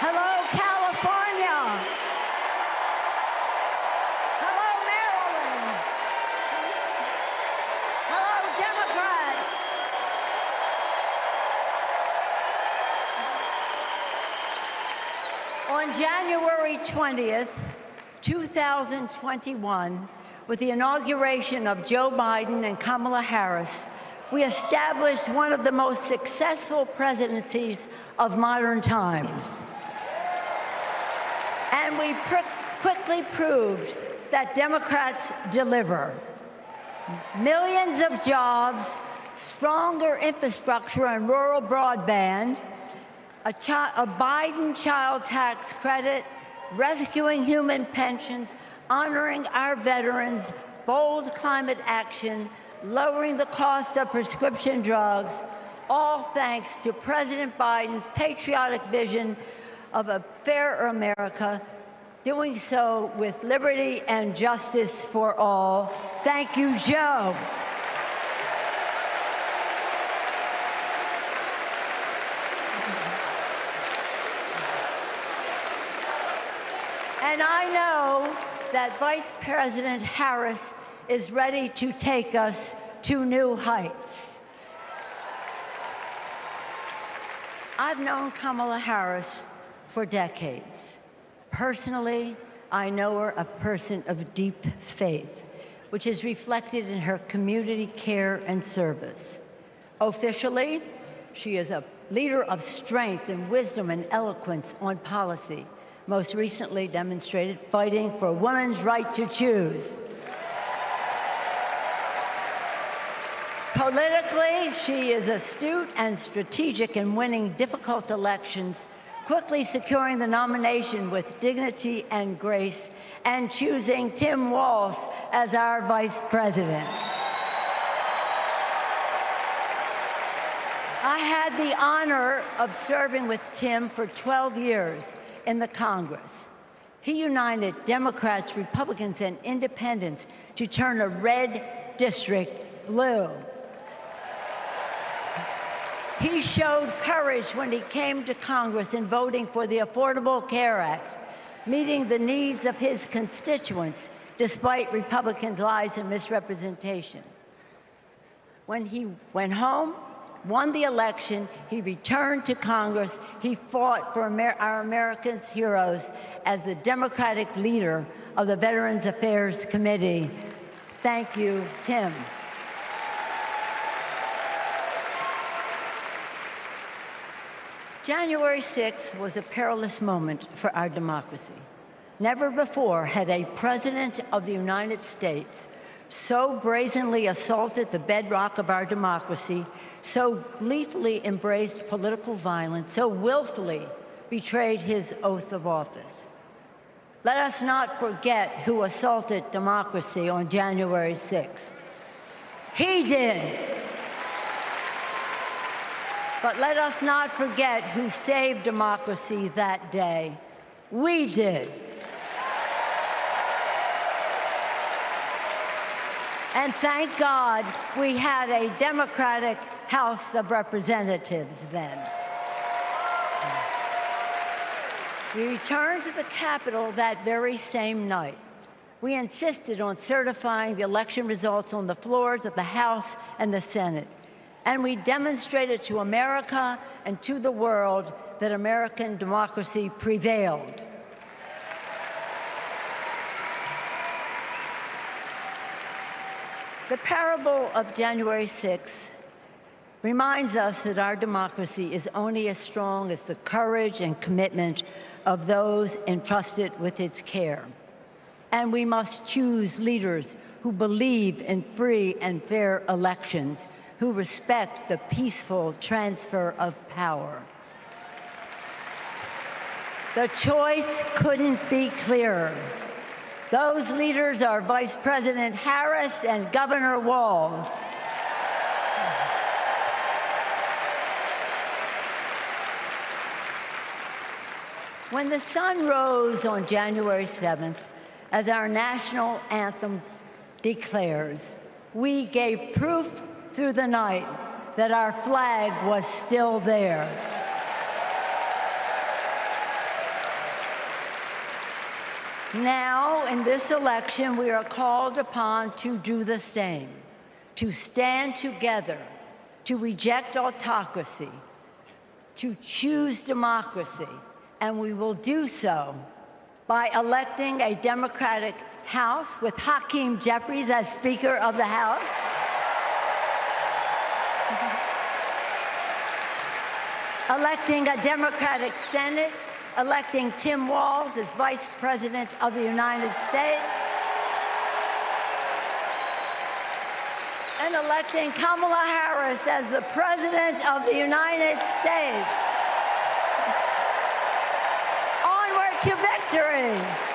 Hello, California. Hello, Maryland. Hello, Democrats. On January 20th, 2021, with the inauguration of Joe Biden and Kamala Harris, we established one of the most successful presidencies of modern times. And we quickly proved that Democrats deliver. Millions of jobs, stronger infrastructure and rural broadband, a Biden child tax credit, rescuing human pensions, honoring our veterans, bold climate action, lowering the cost of prescription drugs, all thanks to President Biden's patriotic vision of a fairer America, doing so with liberty and justice for all. Thank you, Joe. And I know that Vice President Harris is ready to take us to new heights. I've known Kamala Harris for decades. Personally, I know her a person of deep faith, which is reflected in her community care and service. Officially, she is a leader of strength and wisdom and eloquence on policy, most recently demonstrated fighting for women's right to choose. Politically, she is astute and strategic in winning difficult elections, quickly securing the nomination with dignity and grace, and choosing Tim Walz as our vice president. I had the honor of serving with Tim for 12 years in the Congress. He united Democrats, Republicans, and independents to turn a red district blue. He showed courage when he came to Congress in voting for the Affordable Care Act, meeting the needs of his constituents despite Republicans' lies and misrepresentation. When he went home, won the election, he returned to Congress. He fought for our Americans' heroes as the Democratic leader of the Veterans Affairs Committee. Thank you, Tim. January 6th was a perilous moment for our democracy. Never before had a president of the United States so brazenly assaulted the bedrock of our democracy, so gleefully embraced political violence, so willfully betrayed his oath of office. Let us not forget who assaulted democracy on January 6th. He did. But let us not forget who saved democracy that day. We did. And thank God we had a Democratic House of Representatives then. We returned to the Capitol that very same night. We insisted on certifying the election results on the floors of the House and the Senate. And we demonstrated to America and to the world that American democracy prevailed. The parable of January 6th reminds us that our democracy is only as strong as the courage and commitment of those entrusted with its care. And we must choose leaders who believe in free and fair elections, who respect the peaceful transfer of power. The choice couldn't be clearer. Those leaders are Vice President Harris and Governor Walz. When the sun rose on January 7th, as our national anthem declares, we gave proof through the night that our flag was still there. Now, in this election, we are called upon to do the same, to stand together, to reject autocracy, to choose democracy, and we will do so by electing a Democratic House with Hakeem Jeffries as Speaker of the House, electing a Democratic Senate, electing Tim Walz as Vice President of the United States, and electing Kamala Harris as the President of the United States. Onward to victory!